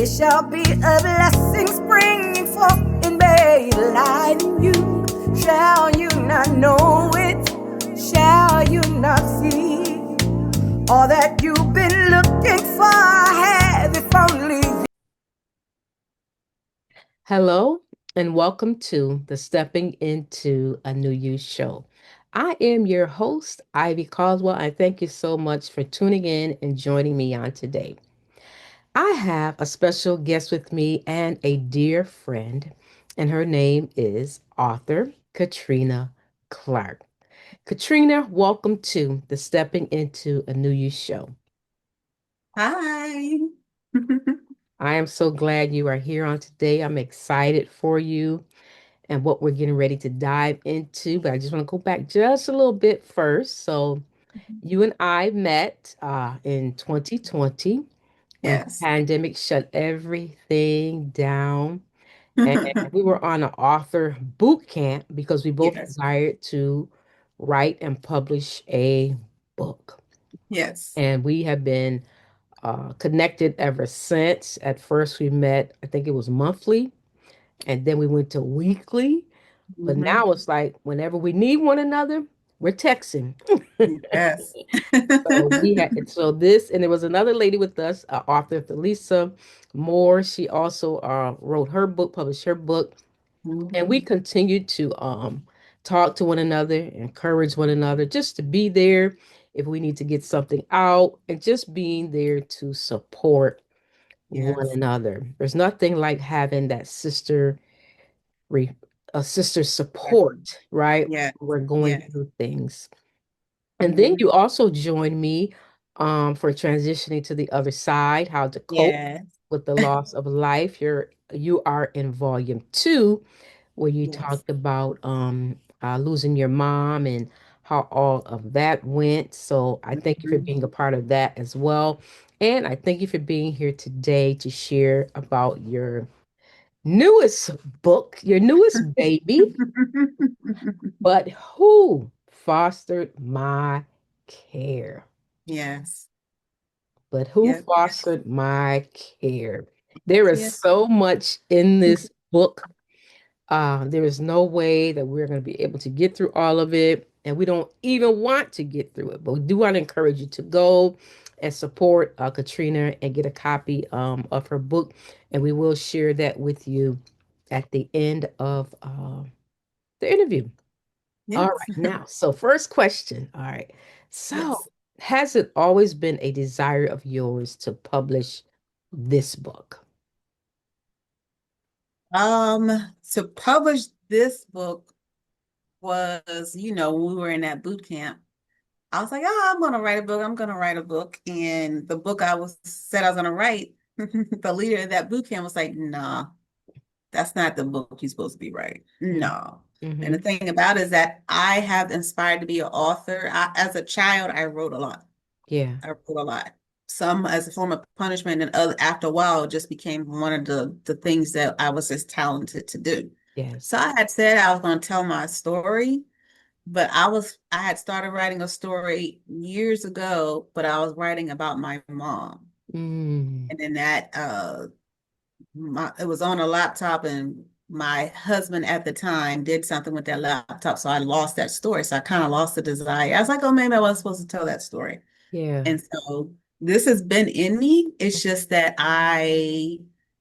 It shall be a blessing springing forth in May, light in you. Shall you not know it? Shall you not see? All that you've been looking for, have if only you. Hello, and welcome to the Stepping Into a New You show. I am your host, Ivy Caldwell. I thank you so much for tuning in and joining me on today. I have a special guest with me and a dear friend, and her name is Author Catrina Clark. Katrina, welcome to the Stepping Into a New You show. Hi. I am so glad you are here on today. I'm excited for you and what we're getting ready to dive into. But I just want to go back just a little bit first. So, you and I met in 2020 when the Yes. pandemic shut everything down. And we were on an author boot camp because we both Yes. desired to write and publish a book. Yes. And we have been connected ever since. At first, we met, I think it was monthly, and then we went to weekly. But Hmm. now it's like whenever we need one another, we're texting. Yes. So we had so this, and there was another lady with us, author Thalisa Moore. She also wrote her book, published her book, and we Hmm. continued to talk to one another, encourage one another, just to be there if we need to get something out, and just being there to support one Yes. another. There's nothing like having that re, a sister Exactly. support, right? Yes. We're going Yes. through things. And then Hmm. you also joined me for transitioning to the other side, how to cope Yes. with the loss of life. You are in volume two, where you Yes. talked about losing your mom and how all of that went. So I thank you for Hmm. being a part of that as well. And I thank you for being here today to share about your newest book, your newest baby, but who fostered my care? Yes. But who Yes. fostered my care? There is Yes. so much in this book. There is no way that we're going to be able to get through all of it, and we don't even want to get through it. But we do want to encourage you to go and support Katrina and get a copy of her book, and we will share that with you at the end of the interview. All Yes. right, now, so first question. All right. So, Yes. has it always been a desire of yours to publish this book? To publish this book was, when we were in that boot camp, I was like, oh, I'm gonna write a book. I'm gonna write a book. And the book I was said I was gonna write, the leader of that boot camp was like, nah, that's not the book you're supposed to be writing. No. And the Mm-hmm. thing about it is that I have inspired to be an author. As a child, I wrote a lot. Yeah. I wrote a lot. Some as a form of punishment, and other after a while, it just became one of the things that I was just talented to do. So Yes. I had said I was going to tell my story, but I had started writing a story years ago, but I was writing about my mom. Mm, And then it was on a laptop, and my husband at the time did something with that laptop, so I lost that story. So I kind of lost the desire. I was like, oh, maybe I wasn't supposed to tell that story. yeah. And so this has been in me. It's just that I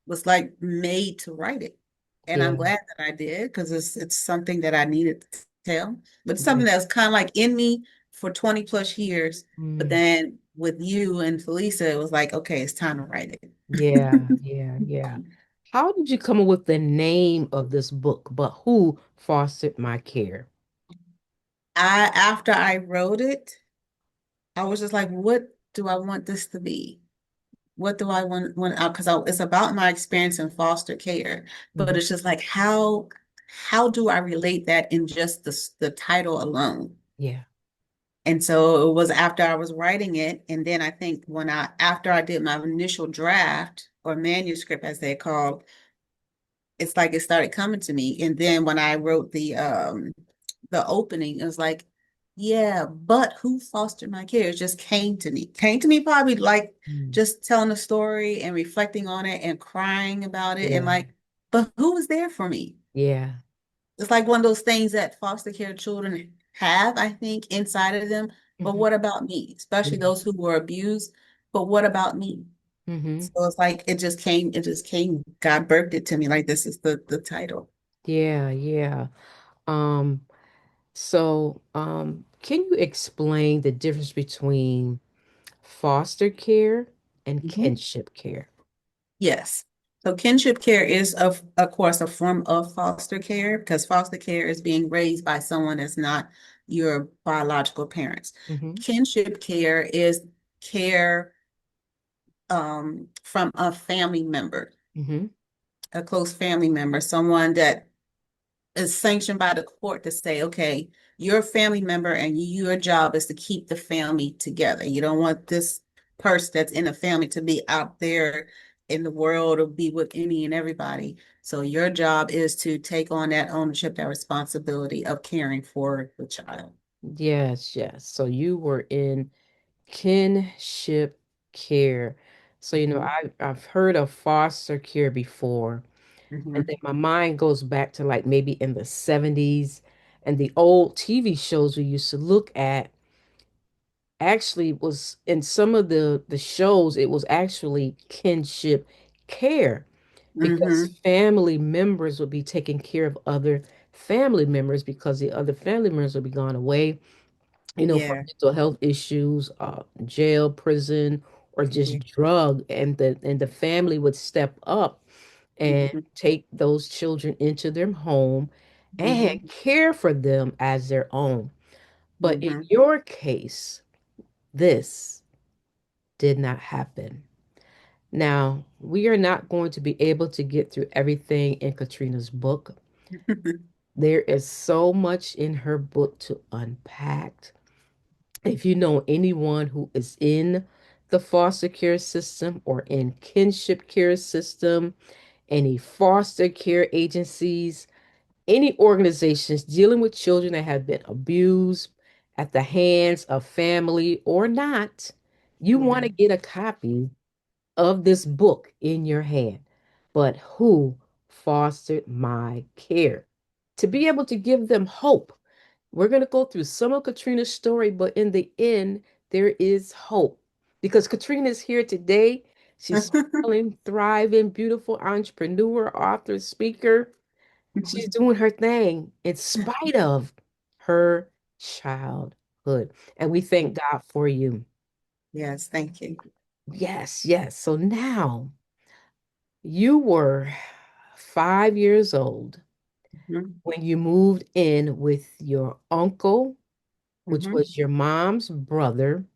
was like made to write it. And I'm Yeah. glad that I did, because it's something that I needed to tell. But it's Yeah. something that's kind of like in me for 20 plus years. But Mm, then with you and Felisa, it was like, okay, it's time to write it. yeah. Yeah. Yeah. How did you come up with the name of this book, but who fostered my care? After I wrote it, I was just like, what do I want this to be? What do I want because it's about my experience in foster care, but Mhm. it's just like how do I relate that in just the title alone? Yeah. And so it was after I was writing it, and then I think after I did my initial draft or manuscript as they call, it's like it started coming to me. And then when I wrote the opening, it was like, yeah, but who fostered my care? It just came to me probably like Mm. just telling a story and reflecting on it and crying about it and Yeah, like, but who was there for me? yeah. It's like one of those things that foster care children have, I think, inside of them. But Mhm. what about me? Especially Yeah. those who were abused. But what about me? Hmm. So it's like it just came, God birthed it to me like this is the title. Yeah, yeah. Um, can you explain the difference between foster care and Mhm. kinship care? Yes. So kinship care is of course a form of foster care because foster care is being raised by someone that's not your biological parents. Mm-hmm. Kinship care is care from a family member, Mm-hmm. a close family member, someone that is sanctioned by the court to say, okay, you're a family member and your job is to keep the family together. You don't want this person that's in the family to be out there in the world or be with any and everybody. So your job is to take on that ownership, that responsibility of caring for the child. Yes, yes. So you were in kinship care. So, Mhm, I've heard of foster care before, and mhm, then my mind goes back to like maybe in the 70s and the old TV shows we used to look at actually was in some of the shows it was actually kinship care because mhm. family members would be taking care of other family members because the other family members would be gone away, for Yeah, mental health issues, jail, prison, or yeah. just drug, and the family would step up and Mhm, take those children into their home and mhm, care for them as their own. But in mhm. your case, this did not happen. Now, we are not going to be able to get through everything in Katrina's book. There is so much in her book to unpack. If you know anyone who is in the foster care system or in kinship care system, any foster care agencies, any organizations dealing with children that have been abused at the hands of family or not, you want Yeah. to get a copy of this book in your hand. But who fostered my care? To be able to give them hope. We're going to go through some of Katrina's story, but in the end, there is hope because Katrina is here today. She's smiling, thriving, beautiful entrepreneur, author, speaker. She's doing her thing in spite of her childhood. And we thank God for you. Yes, thank you. Yes, yes. So now you were 5 years old Mhm, when you moved in with your uncle, which mhm. was your mom's brother.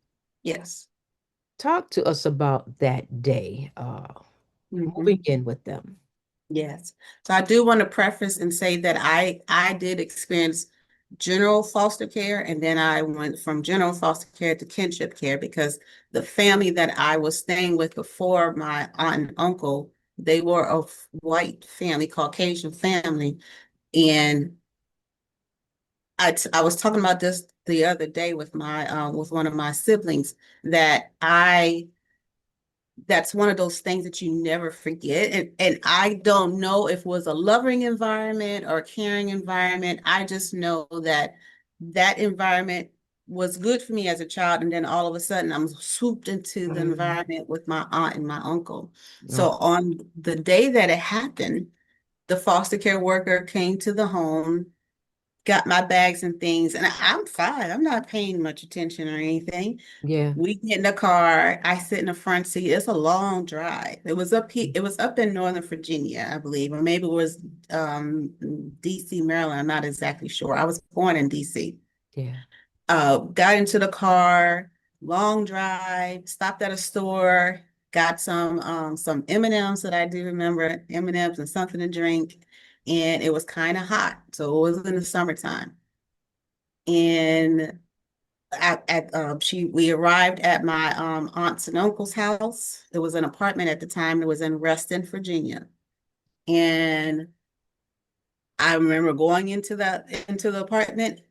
Yes. Talk to us about that day, moving Mhm. in with them. Yes. So I do want to preface and say that I did experience general foster care and then I went from general foster care to kinship care because the family that I was staying with before my aunt and uncle, they were a white family, Caucasian family. And I was talking about this the other day with my with one of my siblings that I that's one of those things that you never forget. And I don't know if it was a loving environment or a caring environment. I just know that that environment was good for me as a child. And then all of a sudden, I'm swooped into the Mm. environment with my aunt and my uncle. So Oh, on the day that it happened, the foster care worker came to the home, got my bags and things, and I'm fine. I'm not paying much attention or anything. yeah. We get in the car. I sit in the front seat. It's a long drive. It was up here. It was up in Northern Virginia, I believe, or maybe it was DC, Maryland. I'm not exactly sure. I was born in DC. Yeah. Got into the car, long drive, stopped at a store, got some M&Ms that I do remember, M&Ms and something to drink, and it was kind of hot, so it was in the summertime. And we arrived at my aunts and uncle's house. It was an apartment at the time. It was in Reston, Virginia. And I remember going into the apartment.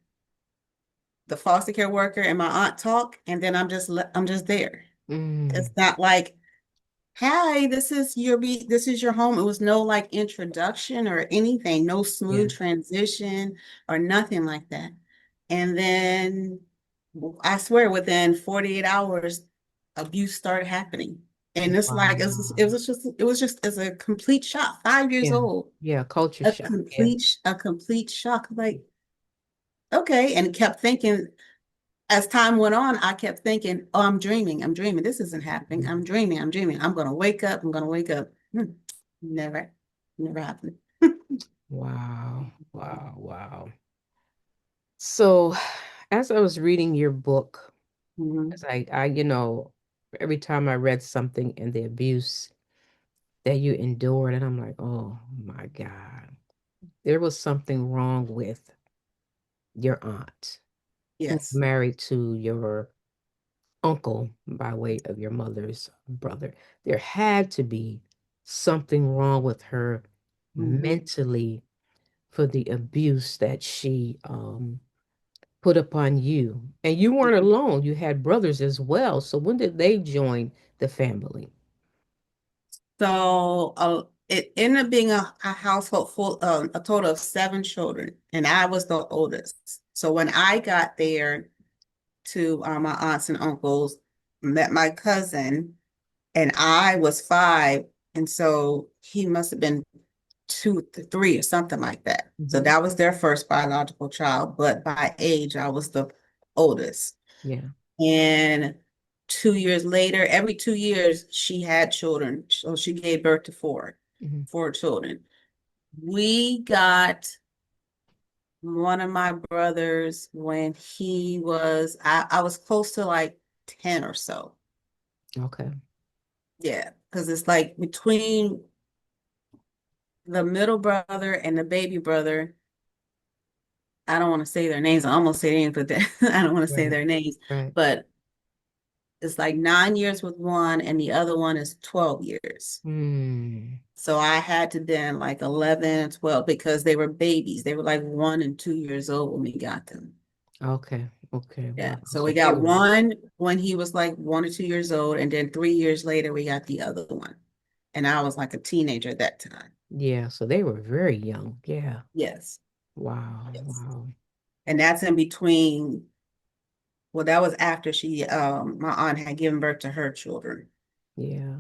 the foster care worker and my aunt talk, and then I'm just there. It's Mm, not like, hi, this is your home. It was no like introduction or anything, no yeah. smooth transition or nothing like that. And then I swear within 48 hours, abuse started happening. And it's like Wow. it was just as a complete shock. 5 years Yeah. old, Yeah. Culture shock. Yeah. a complete shock. Like, okay, and kept thinking as time went on, I kept thinking, oh, I'm dreaming. I'm dreaming. This isn't happening. I'm dreaming. I'm dreaming. I'm going to wake up. I'm going to wake up. Never, never happened. Wow. Wow. Wow. So, as I was reading your book, Mhm. as every time I read something and the abuse that you endured, and I'm like, oh my God, there was something wrong with your aunt who was Yes. married to your uncle by way of your mother's brother. There had to be something wrong with her Mhm. mentally for the abuse that she put upon you. And you weren't alone, you had brothers as well. So when did they join the family? So it ended up being a household full, a total of 7 children, and I was the oldest. So when I got there to my aunts and uncles, met my cousin, and I was 5, and so he must have been 2 to 3 or something like that. So Hmm. that was their first biological child, but by age, I was the oldest. Yeah. And 2 years later, every 2 years, she had children. So she gave birth to Hmm. four children. We got one of my brothers when I was close to like 10 or so. Okay. Yeah, because it's like between the middle brother and the baby brother, I don't want to say their names. I almost say their names, but I don't want to say Right. their names. Right. But it's like 9 years with one, and the other one is 12 years. Hmm. So I had to then like 11 and 12 because they were babies. They were like 1 and 2 years old when we got them. Okay. Okay. Yeah. Wow. So So we they got were, one when he was like 1 or 2 years old, and then 3 years later we got the other one. And I was like a teenager at that time. yeah, so they were very young. Yeah. Yes. Wow. Yes. Wow. And that's in between, well, that was after my aunt had given birth to her children. Yeah.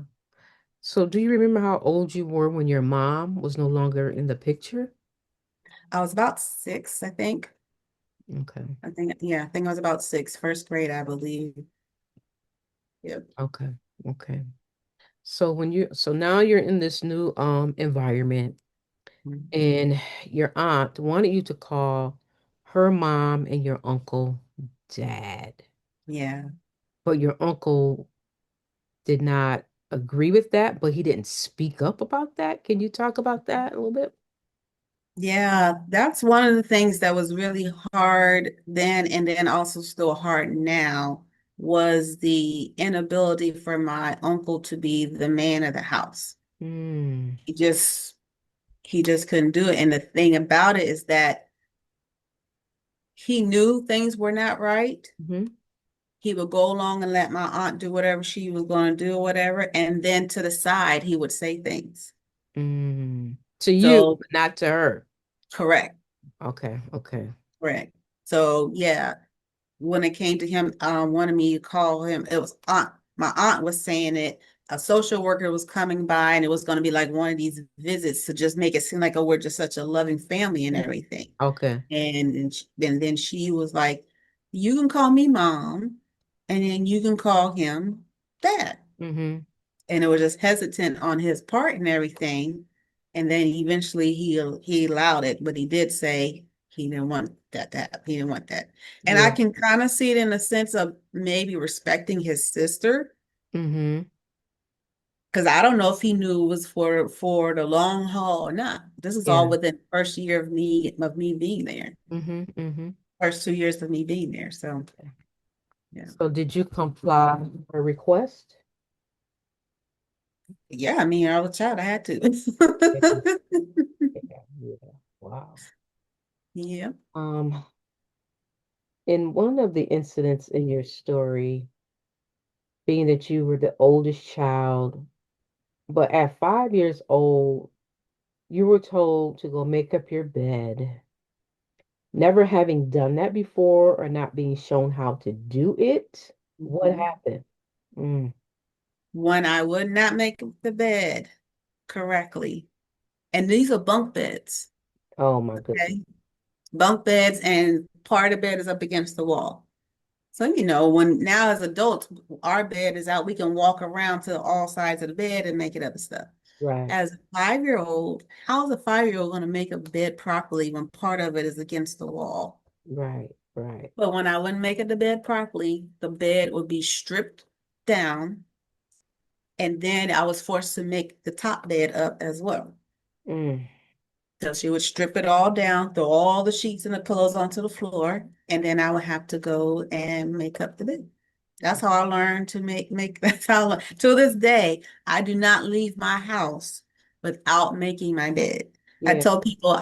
So do you remember how old you were when your mom was no longer in the picture? I was about 6, I think. Okay. Yeah, I think I was about 6, first grade, I believe. Yep. Okay. Okay. So now you're in this new environment Mhm. and your aunt wanted you to call her mom and your uncle dad, Yeah. but your uncle did not agree with that, but he didn't speak up about that. Can you talk about that a little bit? Yeah, that's one of the things that was really hard then and then also still hard now was the inability for my uncle to be the man of the house. Mm. He just he just couldn't do it. And the thing about it is that he knew things were not right. Hmm. He would go along and let my aunt do whatever she was going to do or whatever. And then to the side, he would say things. Mm. To you, So, but not to her. correct, Okay. Okay. correct. So, yeah, when it came to him wanting me to call him, it was my aunt was saying it. A social worker was coming by, and it was going to be like one of these visits to just make it seem like, oh, we're just such a loving family and everything. Okay. And then she was like, you can call me mom, and then you can call him dad. Mm-hmm. And it was just hesitant on his part and everything. And then eventually he allowed it, but he did say he didn't want that. He didn't want that. And I Yeah. can kind of see it in the sense of maybe respecting his sister, Mm-hmm. because I don't know if he knew it was for the long haul or not. This is all Yeah. within the first year of me being there. Mm-hmm. Mm-hmm. First 2 years of me being there. So yeah. So did you comply with her request? Yeah, I mean, I was a child, I had to. Yeah. Yeah. Yeah. Wow. Yeah. Um, in one of the incidents in your story, being that you were the oldest child, but at 5 years old, you were told to go make up your bed, never having done that before or not being shown how to do it. What Mhm. happened? Mm. When I would not make the bed correctly, and these are bunk beds, Oh my goodness. okay? Bunk beds, and part of the bed is up against the wall. So, when now as adults, our bed is out, we can walk around to all sides of the bed and make it up and stuff. Right, As a 5-year-old, how's a 5-year-old going to make a bed properly when part of it is against the wall? right, right. But when I wouldn't make it the bed properly, the bed would be stripped down, and then I was forced to make the top bed up as well. Mm. So she would strip it all down, throw all the sheets and the pillows onto the floor, and then I would have to go and make up the bed. That's how I learned to make that's how I learned. To this day, I do not leave my house without making my bed. I Yeah, tell people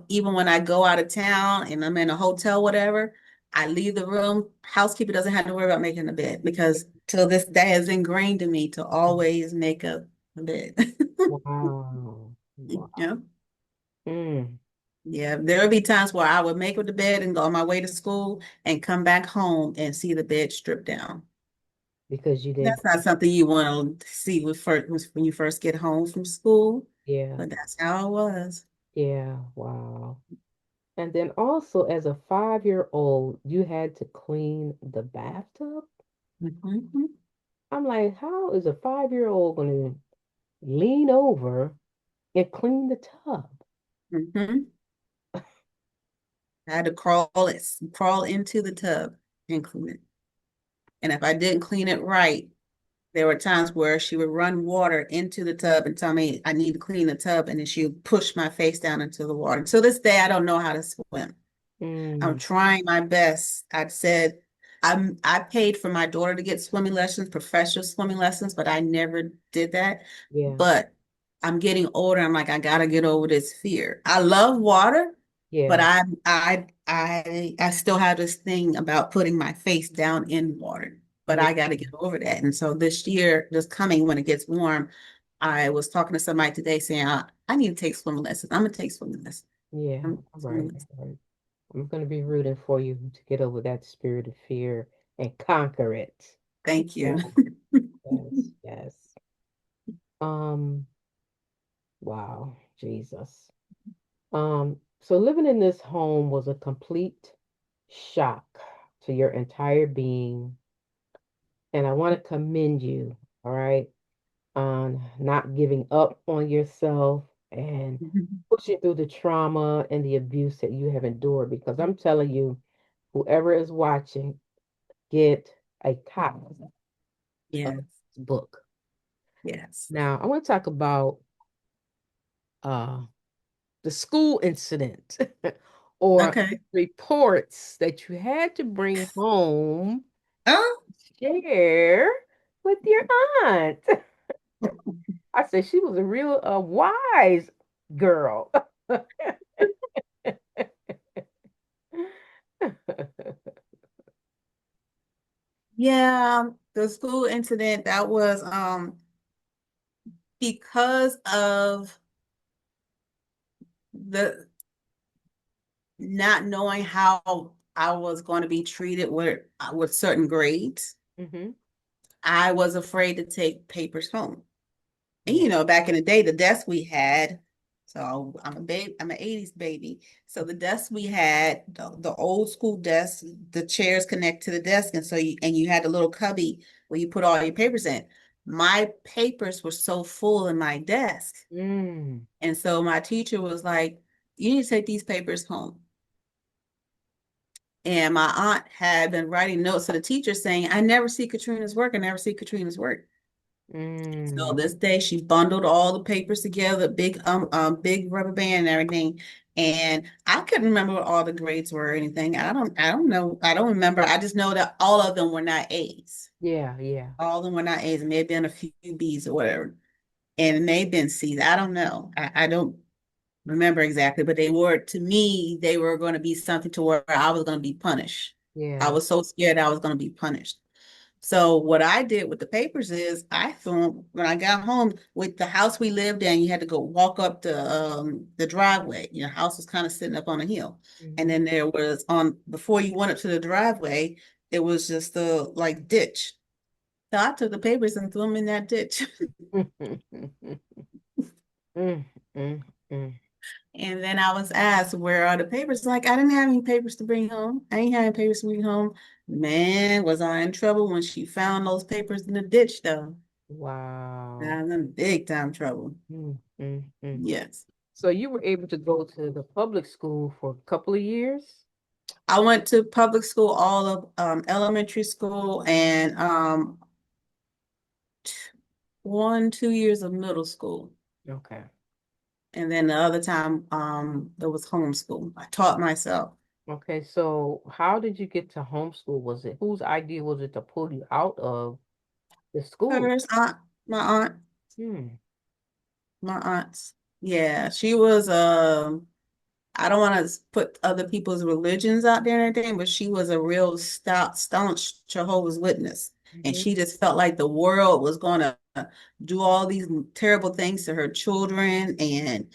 even when I go out of town and I'm in a hotel, whatever, I leave the room, housekeeper doesn't have to worry about making the bed because till this day is ingrained in me to always make up the bed. wow. Wow. Yeah. Mm. Yeah, there would be times where I would make up the bed and go on my way to school and come back home and see the bed stripped down. Because you didn't, That's not something you want to see when you first get home from school, yeah, but that's how it was. yeah, wow. And then also, as a 5-year-old, you had to clean the bathtub. Mhm. I'm like, how is a 5-year-old going to lean over and clean the tub? Mhm. I had to crawl into the tub and clean it. And if I didn't clean it right, there were times where she would run water into the tub and tell me I need to clean the tub, and then she would push my face down into the water. To this day, I don't know how to swim. I'm Mm, trying my best. I paid for my daughter to get swimming lessons, professional swimming lessons, but I never did that. yeah, But I'm getting older. I'm like, I gotta get over this fear. I love water, but yeah, I still have this thing about putting my face down in water. But yeah, I gotta get over that. And so this year, this coming when it gets warm, I was talking to somebody today saying, I need to take swimming lessons. I'm gonna take swimming lessons. yeah. I'm gonna All take swimming right, lessons. all right. I'm going to be rooting for you to get over that spirit of fear and conquer it. Thank Yeah, you. yes, yes. Um, wow, Jesus. So living in this home was a complete shock to your entire being, and I want to commend you, all right, on not giving up on yourself and pushing through the trauma and the abuse that you have endured. Because I'm telling you, whoever is watching, get a copy of Yes, this book. yes. Now, I want to talk about uh, the school incident or Okay. reports that you had to bring home, Oh, share with your aunt. I said she was a real wise girl. yeah. The school incident that was because of the not knowing how I was going to be treated with certain grades. Hmm. I was afraid to take papers home. And Yeah. back in the day, the desk we had, so I'm a baby, I'm an 80s baby. So the desk we had, the old school desk, the chairs connect to the desk. And so you had a little cubby where you put all your papers in. My papers were so full in my desk. Mm, And so my teacher was like, you need to take these papers home. And my aunt had been writing notes to the teacher saying, I never see Katrina's work. I never see Katrina's work. So mm, this day she bundled all the papers together, big rubber band and everything. And I couldn't remember what all the grades were or anything. I don't know. I don't remember. I just know that all of them were not A's. yeah, yeah. All of them were not A's. It may have been a few B's or whatever. And it may have been C's. I don't know. I don't. remember exactly, but they were, to me, they were going to be something to where I was going to be punished. I Yeah. was so scared I was going to be punished. So what I did with the papers is I threw them when I got home with the house we lived in. You had to go walk up the driveway. Your house was kind of sitting up on a hill, and Mhm. then there was on before you went up to the driveway, it was just a like ditch. So I took the papers and threw them in that ditch. Mm, mm, mm. And then I was asked, where are the papers? Like, I didn't have any papers to bring home. I ain't having papers to bring home. Man, was I in trouble when she found those papers in the ditch, though. Wow. I'm in big time trouble. Mm, mm, mm. Yes. So you were able to go to the public school for a couple of years? I went to public school, all of elementary school, and 2 years of middle school. Okay. And then the other time, there was homeschool. I taught myself. Okay, so how did you get to homeschool? Was it whose idea was it to pull you out of the school? First aunt, my aunt, Hmm. my aunts. Yeah, she was I don't want to put other people's religions out there and everything, but she was a real stout, staunch Jehovah's Witness. And Mhm. she just felt like the world was going to do all these terrible things to her children. And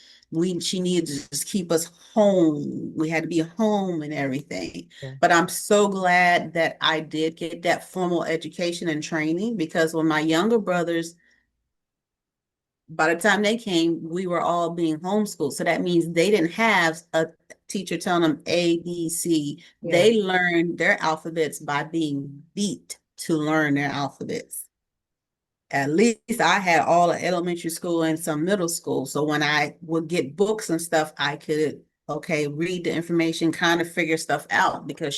she needed to just keep us home. We had to be home and everything. Yeah. But I'm so glad that I did get that formal education and training, because when my younger brothers, by the time they came, we were all being homeschooled. So that means they didn't have a teacher telling them A, B, C. Yeah. They learned their alphabets by being beat to learn their alphabets. At least I had all of elementary school and some middle school. So when I would get books and stuff, I could, okay, read the information, kind of figure stuff out, because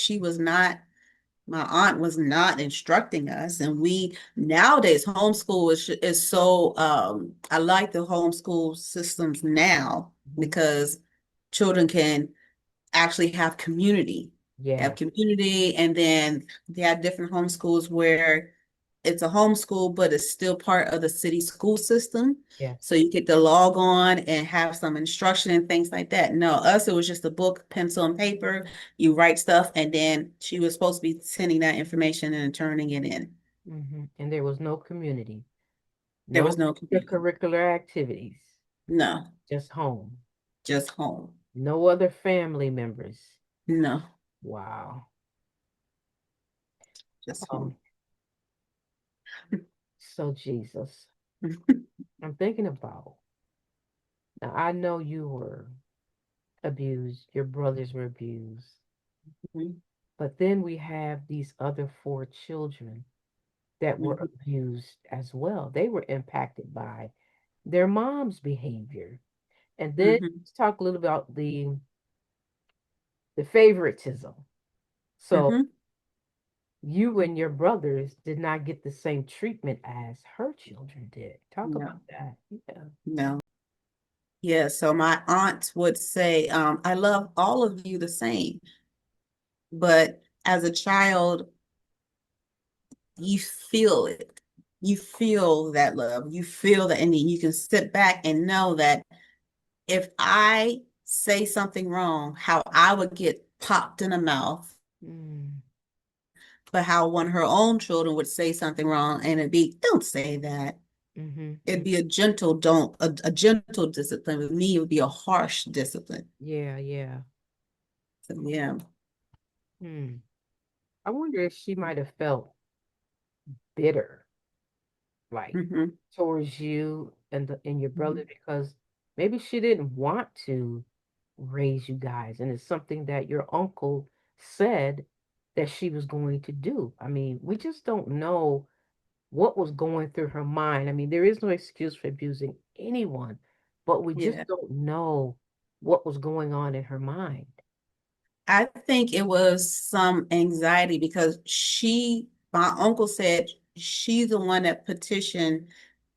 my aunt was not instructing us. And we nowadays homeschool is so I like the homeschool systems now, Mhm. because children can actually have Yeah. community. And then they have different homeschools where it's a homeschool, but it's still part of the city school system. Yeah. So you get to log on and have some instruction and things like that. No, us, it was just a book, pencil, and paper. You write stuff, and then she was supposed to be sending that information and turning it in. And there was no community, There no was no community. extracurricular activities, No, just home. just home. No other family members. No, Wow. just home. Um, so Jesus, I'm thinking about now I know you were abused, your brothers were abused, but then we have these other four children that were Mhm. abused as well. They were impacted by their mom's behavior. And then Mhm. let's talk a little about the favoritism. So Mhm. you and your brothers did not get the same treatment as her children did. Talk about No, that. Yeah. no. Yeah, so my aunt would say, I love all of you the same. But as a child, you feel it. You feel that love. You feel that, and then you can sit back and know that if I say something wrong, how I would get popped in the mouth, Mm, but how one of her own children would say something wrong and it'd be, don't say that. It'd mm. be a gentle don't, a gentle discipline. With me, it would be a harsh discipline. Yeah, yeah. So yeah. Hmm. I wonder if she might have felt bitter, like Hmm. towards you and your Hmm. brother, because maybe she didn't want to raise you guys, and it's something that your uncle said that she was going to do. I mean, we just don't know what was going through her mind. I mean, there is no excuse for abusing anyone, but we just Yeah. don't know what was going on in her mind. I think it was some anxiety because my uncle said she's the one that petitioned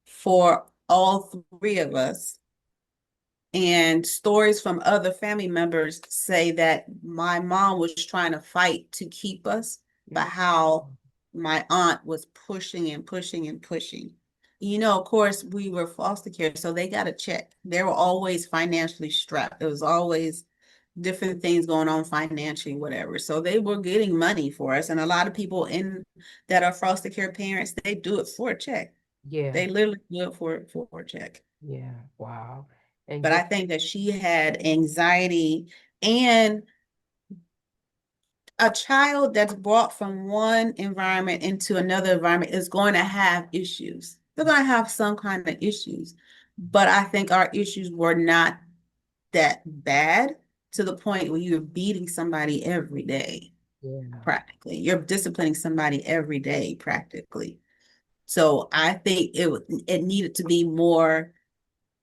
for all three of us. And stories from other family members say that my mom was trying to fight to keep us, but Mm. how my aunt was pushing and pushing and pushing. Of course, we were foster care, so they got a check. They were always financially strapped. There was always different things going on financially, whatever. So they were getting money for us. And a lot of people in that are foster care parents, they do it for a check. Yeah, They literally do it for a check. yeah, wow. And But you, I think that she had anxiety, and a child that's brought from one environment into another environment is going to have issues. They're going to have some kind of issues. But I think our issues were not that bad to the point where you're beating somebody every day, yeah, practically. You're disciplining somebody every day, practically. So I think it needed to be more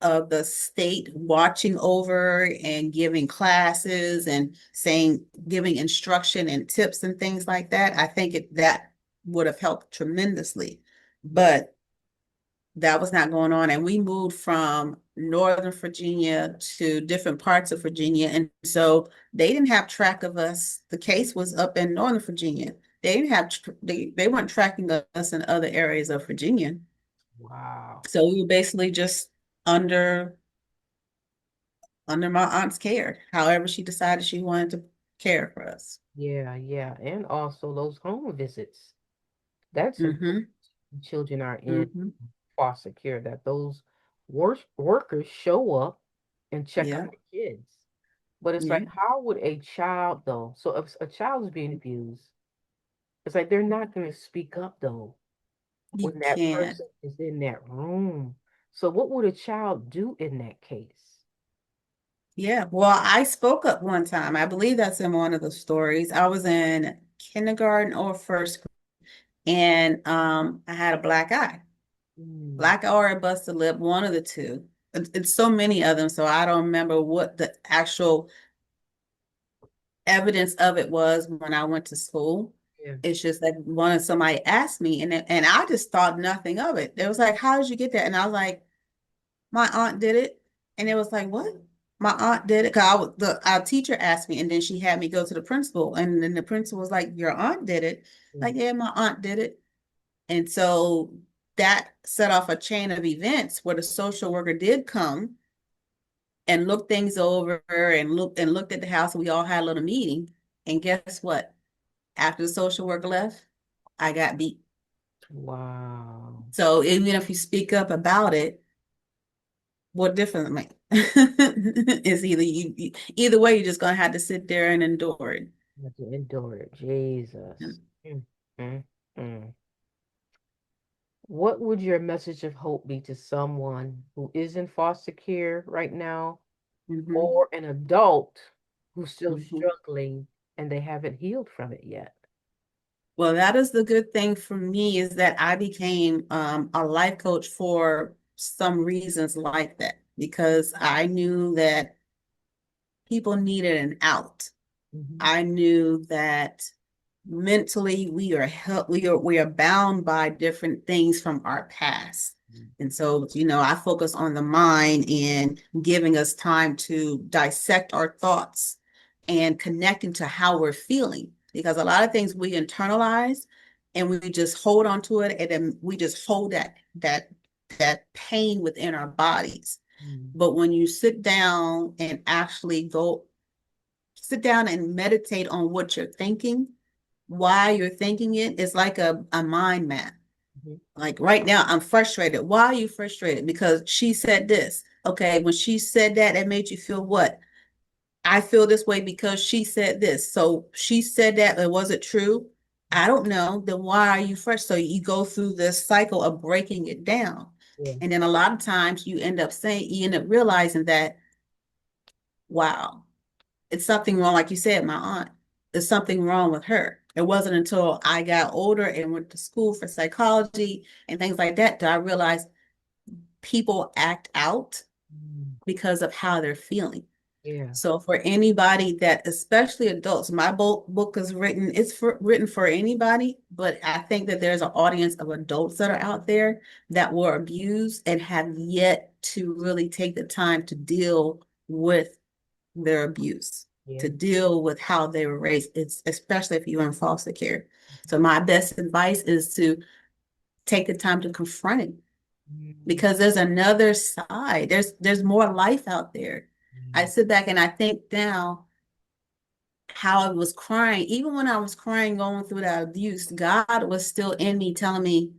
of the state watching over and giving classes and saying, giving instruction and tips and things like that. I think that would have helped tremendously. But that was not going on. And we moved from Northern Virginia to different parts of Virginia. And so they didn't have track of us. The case was up in Northern Virginia. They didn't have, they weren't tracking us in other areas of Virginia. wow. So we were basically just under under my aunt's care, however she decided she wanted to care for us. Yeah, yeah. And also those home visits. That's important. Mm-hmm. Children are in Mm-hmm. foster care, that those workers show up and check on Yeah. the kids. But it's Yeah. like, how would a child, though? So if a child is being abused, it's like they're not going to speak up, though, You when that can't. person is in that room. So what would a child do in that case? Yeah. Well, I spoke up one time. I believe that's in one of the stories. I was in kindergarten or first grade, and I had a black eye. Mm, Black eye or a busted lip, one of the two. It's so many of them, so I don't remember what the actual evidence of it was when I went to school. yeah. It's just that somebody asked me, and I just thought nothing of it. It was like, "How did you get that?" And I was like, "My aunt did it." And it was like, "What?" My aunt did it. Cause our teacher asked me, and then she had me go to the principal, and then the principal was like, "Your aunt did it." Mm, Like, yeah, my aunt did it. And so that set off a chain of events where the social worker did come and looked things over and looked at the house, and we all had a little meeting. And guess what? After the social worker left, I got beat. wow. So even if you speak up about it, what difference it make? It's either way, you're just gonna have to sit there and endure it. You have to endure it. Jesus. Mm, mm, mm. What would your message of hope be to someone who is in foster care right now, Mhm, or an adult who's still mhm. struggling and they haven't healed from it yet? Well, that is the good thing for me, is that I became a life coach for some reasons like that, because I knew that people needed an out. Hmm. I knew that mentally we are bound by different things from our past. And so, I focus on the mind and giving us time to dissect our thoughts and connecting to how we're feeling. Because a lot of things we internalize and we just hold on to it, and then we just hold that pain within our bodies. Mm, But when you sit down and meditate on what you're thinking, why you're thinking it, is like a mind map. mhm. Like right now, I'm frustrated. Why are you frustrated? Because she said this. Okay, when she said that, it made you feel what? I feel this way because she said this. So she said that, but was it true? I don't know. Then why are you frustrated? So you go through this cycle of breaking it down. Yeah. And then a lot of times you end up realizing that, wow, it's something wrong. Like you said, my aunt, there's something wrong with her. It wasn't until I got older and went to school for psychology and things like that I realized people act out Mm, because of how they're feeling. yeah. So for anybody that, especially adults, my book is written for anybody, but I think that there's an audience of adults that are out there that were abused and have yet to really take the time to deal with their abuse, Yeah. to deal with how they were raised. It's especially if you're in foster care. So my best advice is to take the time to confront it, Mm. because there's another side. There's more life out there. I Mm. sit back and I think now how I was crying, even when I was crying going through that abuse, God was still in me telling me,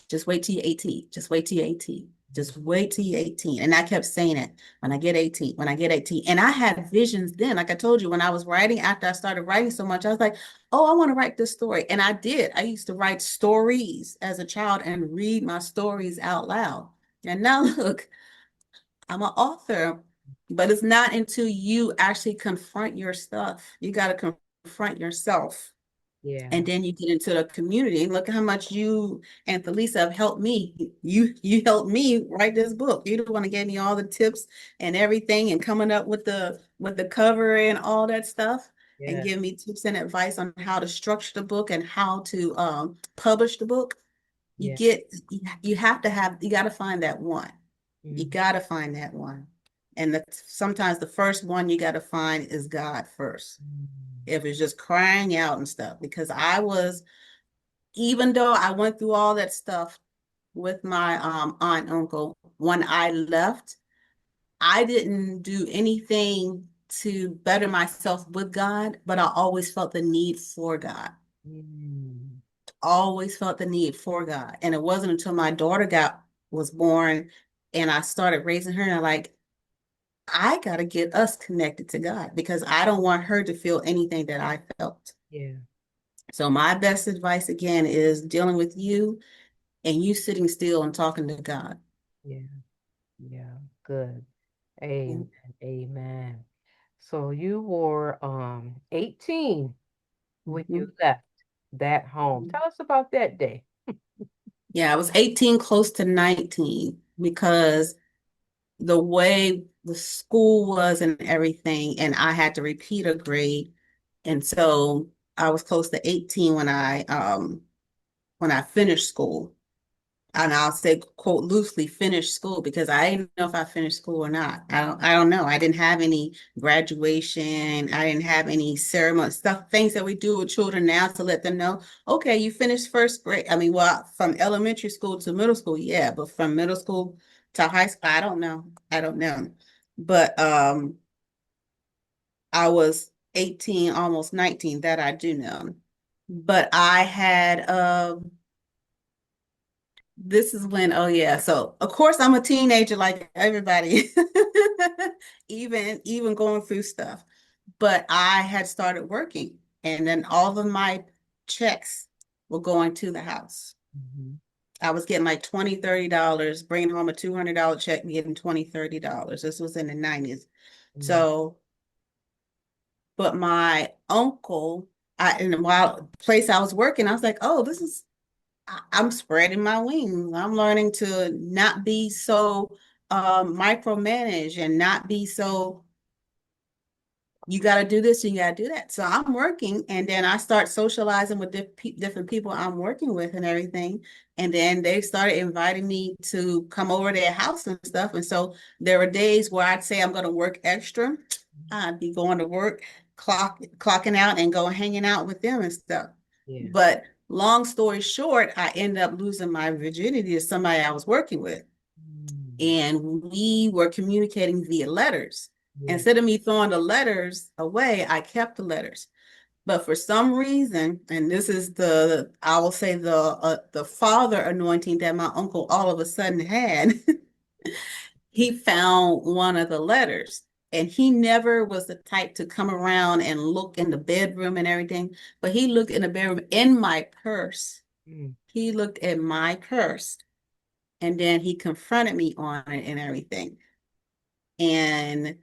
just wait till you're 18. Just wait till you're 18. Just wait till you're 18. And I kept saying it when I get 18, when I get 18. And I had visions then. Like I told you, when I was writing, after I started writing so much, I was like, oh, I want to write this story. And I did. I used to write stories as a child and read my stories out loud. And now look, I'm an author, but it's not until you actually confront your stuff. You got to confront yourself, Yeah. and then you get into the community. Look how much you and Felisa have helped me. You helped me write this book. You're the one that gave me all the tips and everything, and coming up with the cover and all that stuff, and Yeah. give me tips and advice on how to structure the book and how to publish the book. You Yeah. get you have to have you got to find that one. You Mm. got to find that one. And sometimes the first one you got to find is God first. Mm. If it's just crying out and stuff, because I was, even though I went through all that stuff with my aunt and uncle, when I left, I didn't do anything to better myself with God, but I always felt the need for God. Mm. Always felt the need for God. And it wasn't until my daughter got was born and I started raising her, and I'm like, I gotta get us connected to God because I don't want her to feel anything that I felt. Yeah. So my best advice again is dealing with you and you sitting still and talking to God. Yeah. Yeah. Good. Amen. Amen. So you were 18 when you Mhm. left that home. Tell us about that day. Yeah, I was 18, close to 19, because the way the school was and everything, and I had to repeat a grade. And so I was close to 18 when I finished school. And I'll say, quote, loosely finished school, because I didn't know if I finished school or not. I don't know. I didn't have any graduation. I didn't have any ceremony stuff, things that we do with children now to let them know, okay, you finished first grade. I mean, well, from elementary school to middle school, yeah, but from middle school to high school, I don't know. I don't know. But I was 18, almost 19, that I do know. But I had this is when, oh yeah. So of course I'm a teenager like everybody, even going through stuff. But I had started working, and then all of my checks were going to the house. Mhm. I was getting like $20, $30, bringing home a $200 check, getting $20, $30. This was in the 90s. Mm. So, but my uncle, in the wild place I was working, I was like, oh, this is I'm spreading my wings. I'm learning to not be so micromanage and not be so, you got to do this and you got to do that. So I'm working, and then I start socializing with different people I'm working with and everything. And then they started inviting me to come over to their house and stuff. And so there were days where I'd say I'm going to work extra. I'd be going to work, clocking out and go hanging out with them and stuff. Yeah. But long story short, I ended up losing my virginity to somebody I was working with. Mm. And we were communicating via letters. Yeah. Instead of me throwing the letters away, I kept the letters. But for some reason, and this is I will say the father anointing that my uncle all of a sudden had, he found one of the letters. And he never was the type to come around and look in the bedroom and everything, but he looked in the bedroom in my purse. Mm. He looked at my purse, and then he confronted me on it and everything. And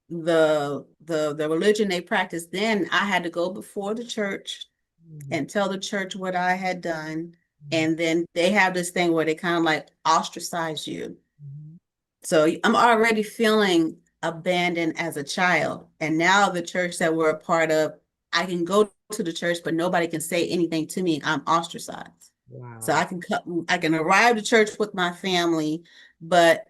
the religion they practiced then, I had to go before the church Mm. and tell the church what I had done. Mm. And then they have this thing where they kind of like ostracize you. Mhm. So I'm already feeling abandoned as a child. And now the church that we're a part of, I can go to the church, but nobody can say anything to me. I'm ostracized. So Wow. I can arrive to church with my family, but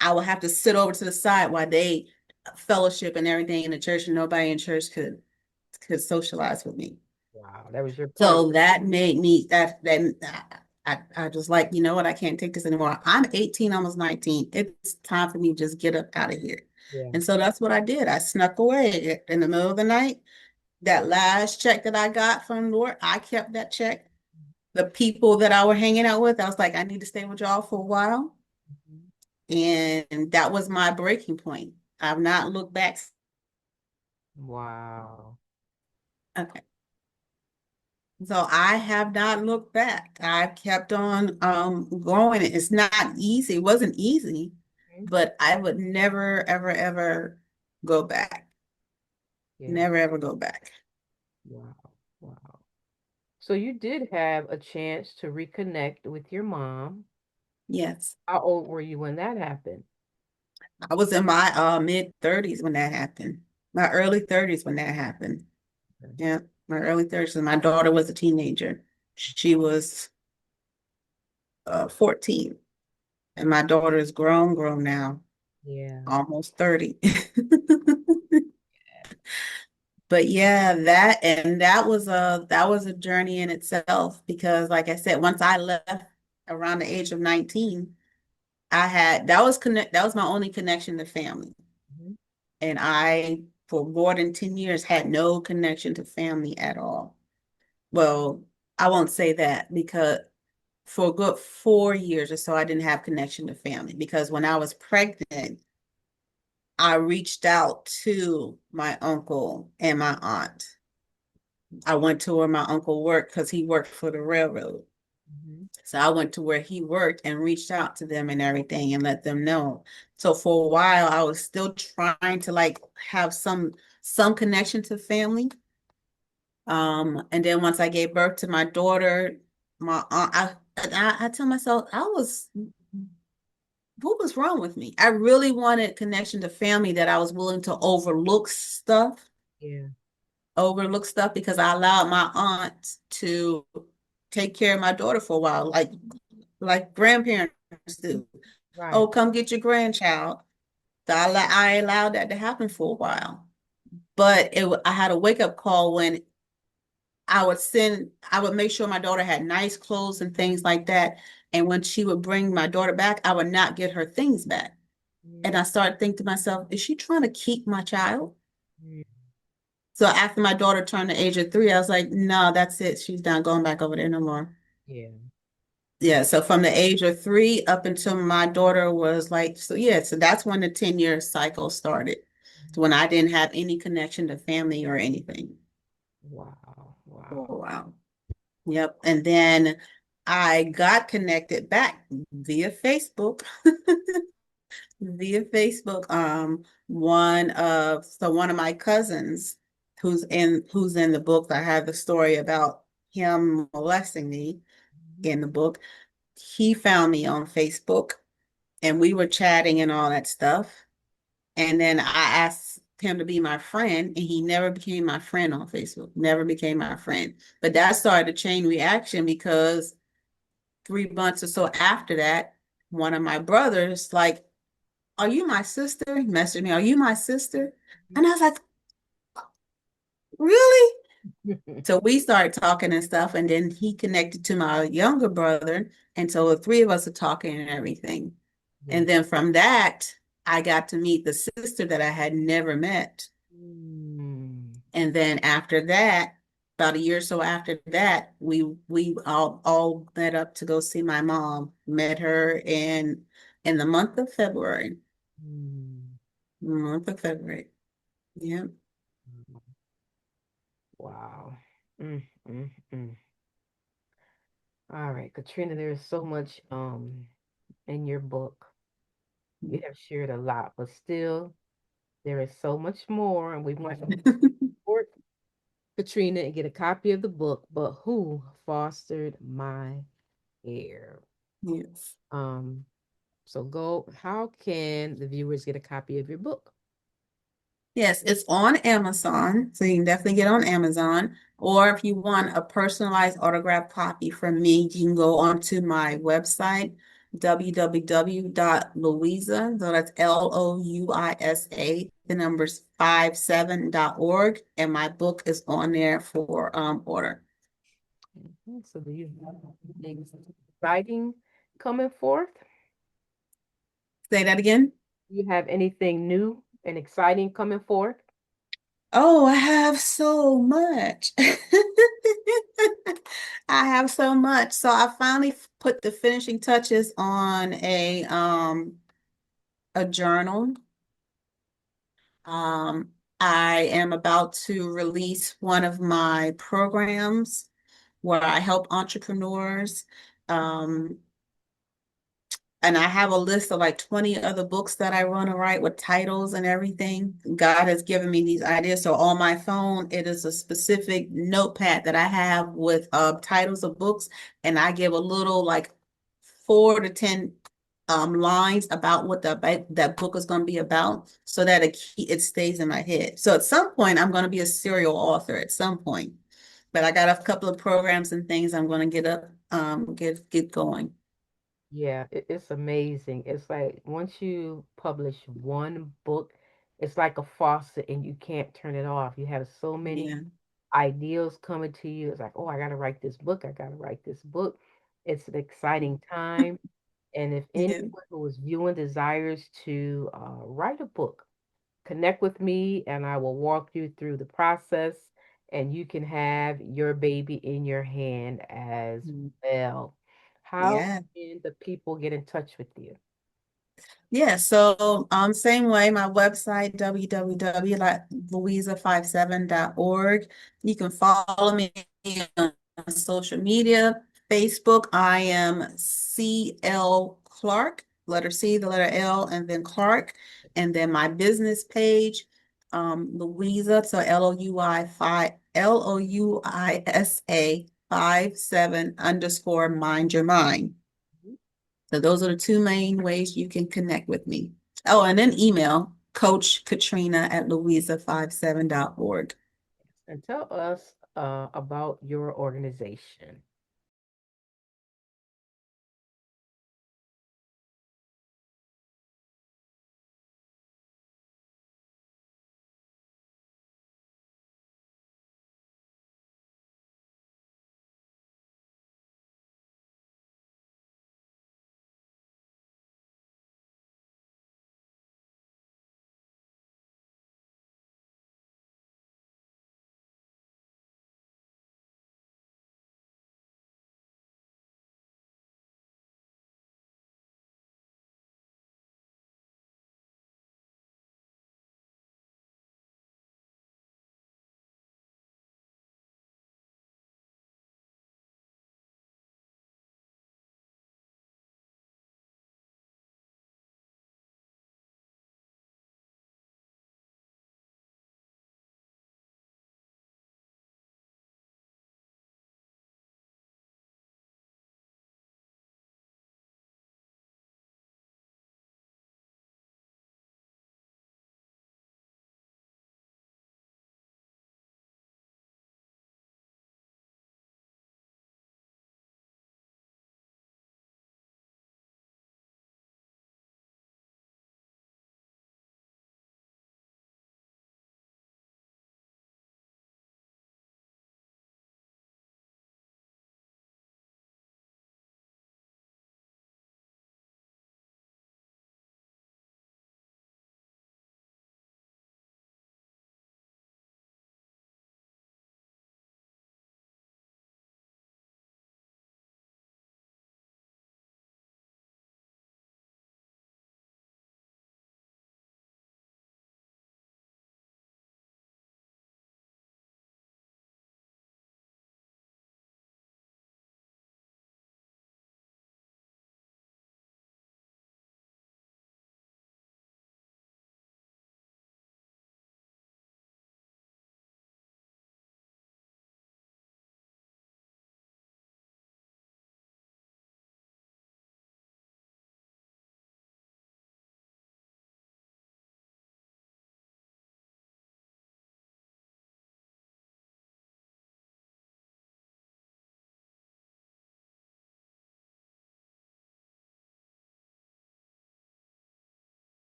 I will have to sit over to the side while they fellowship and everything in the church, and nobody in church could socialize with me. Wow. That was your So punishment. that made me that I just like, you know what, I can't take this anymore. I'm 18, almost 19. It's time for me to just get up out of here. Yeah. And so that's what I did. I snuck away in the middle of the night. That last check that I got from work, I kept that check. The people that I were hanging out with, I was like, I need to stay with y'all for a while. Mhm. And that was my breaking point. I've not looked back. Wow. Okay. So I have not looked back. I've kept on going. It's not easy. It wasn't easy, Mhm. but I would never, ever, ever go back. Yeah. Never, ever go back. Wow. Wow. So you did have a chance to reconnect with your mom. Yes. How old were you when that happened? I was in my mid 30s when that happened. My early 30s when that happened. Okay. Yeah, my early 30s. And my daughter was a teenager. She was 14. And my daughter is grown now, Yeah. almost 30. But yeah, that was a journey in itself because like I said, once I left around the age of 19, I had that was my only connection to family. Mhm. And I for more than 10 years had no connection to family at all. Well, I won't say that because for a good 4 years or so, I didn't have connection to family because when I was pregnant, I reached out to my uncle and my aunt. I went to where my uncle worked because he worked for the railroad. Mhm. So I went to where he worked and reached out to them and everything and let them know. So for a while, I was still trying to like have some connection to family. And then once I gave birth to my daughter, my aunt, I tell myself what was wrong with me? I really wanted connection to family that I was willing to Yeah. overlook stuff because I allowed my aunt to take care of my daughter for a while, like grandparents do. Right. Oh, come get your grandchild. So I allowed that to happen for a while. But I had a wake up call when I would make sure my daughter had nice clothes and things like that. And when she would bring my daughter back, I would not get her things back. And Mhm. I started thinking to myself, is she trying to keep my child? Mhm. So after my daughter turned the age of 3, I was like, no, that's it. She's not going back over there no more. Yeah. Yeah, so from the age of 3 up until my daughter was like, so yeah, so that's when the 10-year cycle started. When I didn't have any connection to family or anything. Wow. Oh, Wow. wow. Yep. And then I got connected back via Facebook. Via Facebook. One of my cousins who's in the book, I have the story about him molesting me Mhm. in the book. He found me on Facebook and we were chatting and all that stuff. And then I asked him to be my friend, and he never became my friend on Facebook, never became my friend. But that started a chain reaction because 3 months or so after that, one of my brothers, like, are you my sister? He messaged me, are you my sister? And I was like, really? So we started talking and stuff, and then he connected to my younger brother. And so the three of us are talking and everything. Yeah. And then from that, I got to meet the sister that I had never met. Mm. And then after that, about a year or so after that, we all met up to go see my mom. Met her in the month of February. Mm. Month of February. Yeah. Wow. Mm, mm, mm. All right, Katrina, there's so much in your book. You have shared a lot, but still there is so much more, and we want to support Katrina and get a copy of the book. But who fostered my hair? Yes. Um, so go. How can the viewers get a copy of your book? Yes, it's on Amazon, so you can definitely get on Amazon. Or if you want a personalized autograph copy from me, you can go onto my website, www.louisa, so that's Louisa, the numbers 57.org, and my book is on there for order. Mhm. So do you have things? exciting coming forth? Say that again. Do you have anything new and exciting coming forth? Oh, I have so much. I have so much. So I finally put the finishing touches on a journal. Um, I am about to release one of my programs where I help entrepreneurs. Um, and I have a list of like 20 other books that I want to write with titles and everything. God has given me these ideas. So on my phone, it is a specific notepad that I have with titles of books, and I give a little like 4 to 10 lines about what that book is going to be about, so that it stays in my head. So at some point, I'm going to be a serial author at some point, but I got a couple of programs and things I'm going to get going. Yeah, it's amazing. It's like once you publish one book, it's like a faucet and you can't turn it off. You have so many Yeah. ideas coming to you. It's like, oh, I got to write this book. I got to write this book. It's an exciting time. And if anyone Yeah. who is viewing desires to write a book, connect with me and I will walk you through the process and you can have your baby in your hand as Mm. well. How Yeah. can the people get in touch with you? Yeah, so same way, my website, www.louisa57.org. You can follow me on social media. Facebook, I am CL Clark, letter C, the letter L, and then Clark. And then my business page, Louisa, so Louisa 57 mind your mind. Mhm. So those are the two main ways you can connect with me. Oh, and then email Coach Katrina at louisa57.org. And tell us about your organization.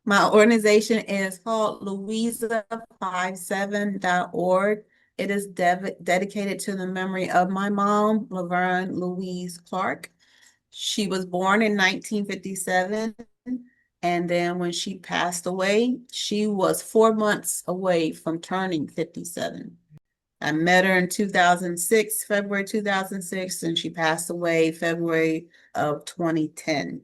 My organization is called Louisa57.org. It is dedicated to the memory of my mom, Laverne Louise Clark. She was born in 1957, and then when she passed away, she was 4 months away from turning 57. I met her in 2006, February 2006, and she passed away February of 2010.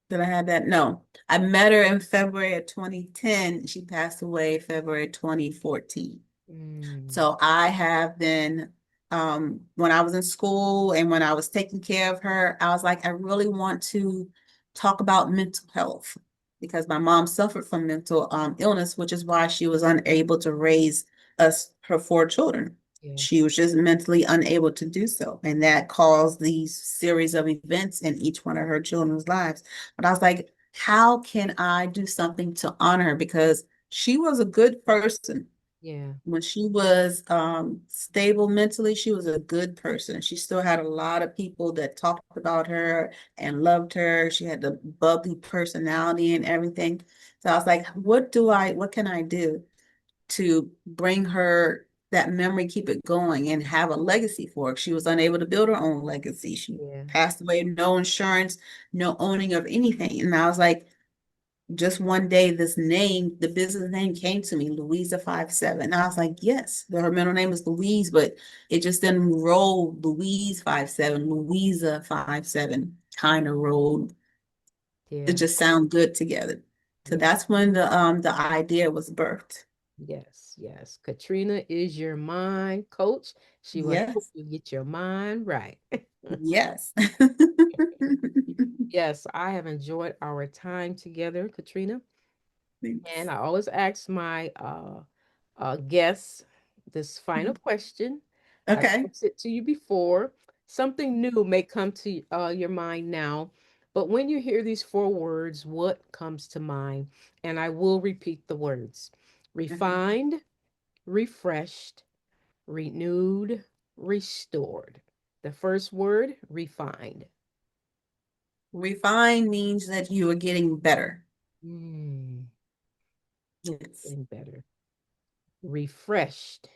Did I have that? No. I met her in February of 2010. She passed away February 2014. Mm, So I have been, when I was in school and when I was taking care of her, I was like, I really want to talk about mental health because my mom suffered from mental illness, which is why she was unable to raise us, her 4 children. yeah, She was just mentally unable to do so. And that caused these series of events in each one of her children's lives. But I was like, how can I do something to honor her? Because she was a good person. yeah, When she was stable mentally, she was a good person. She still had a lot of people that talked about her and loved her. She had the bubbly personality and everything. So I was like, what can I do to bring her that memory, keep it going, and have a legacy for her? She was unable to build her own legacy. She yeah, passed away, no insurance, no owning of anything. And I was like, just one day, this name, the business name came to me, Louisa57. And I was like, yes, her middle name is Louise, but it just didn't roll Louise57, Louisa57 kind of rolled. It yeah. just sounded good together. So Yeah. that's when the idea was birthed. Yes, yes. Katrina is your mind coach. She will help Yes, you get your mind right. yes. Yes, I have enjoyed our time together, Katrina. And Thanks. I always ask my guests this final question. I've Okay. asked it to you before. Something new may come to your mind now, but when you hear these 4 words, what comes to mind? And I will repeat the words: Okay. refined, refreshed, renewed, restored. The first word, refined. Refine means that you are getting better. Mm, Yes. getting better. Refreshed.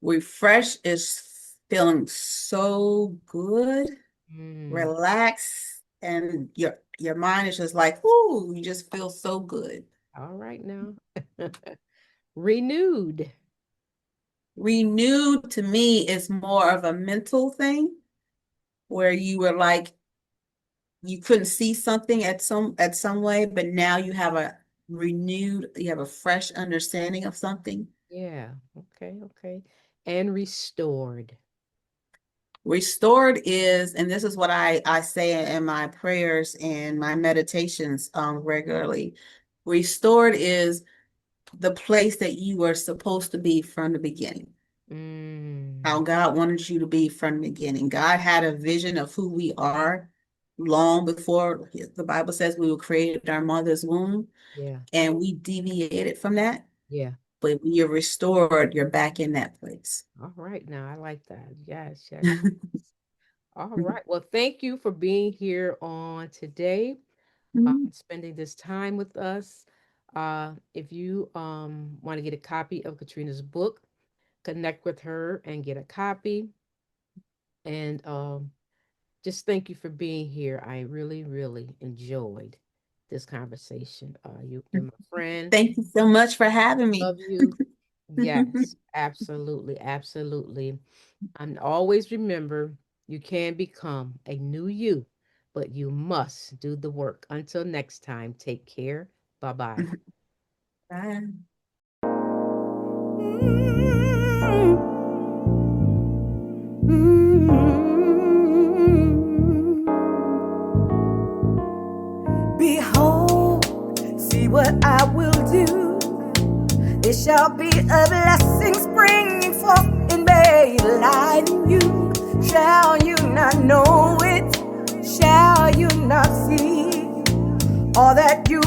Refresh is feeling so good, Mm, relaxed, and your mind is just like, ooh, you just feel so good. all right now. Renewed. Renewed to me is more of a mental thing where you were like you couldn't see something at some way, but now you have a fresh understanding of something. Yeah. Okay. Okay. And restored. Restored is, and this is what I say in my prayers and my meditations regularly. Restored is the place that you were supposed to be from the beginning. How Mm, God wanted you to be from the beginning. God had a vision of who we are long before the Bible says we were created in our mother's womb, yeah. and we deviated from that. Yeah. But when you're restored, you're back in that place. All right now. I like that. Yes. Yes. All right. Well, thank you for being here on today, spending this time with us. If you want to get a copy of Katrina's book, connect with her and get a copy. And just thank you for being here. I really, really enjoyed this conversation. You're my friend. Thank you so much for having me. Love you. Yes, absolutely, absolutely. And always remember, you can become a new you, but you must do the work. Until next time, take care. Bye bye. Bye. Behold, see what I will do. It shall be a blessing springing forth in May, light in you. Shall you not know it? Shall you not see all that you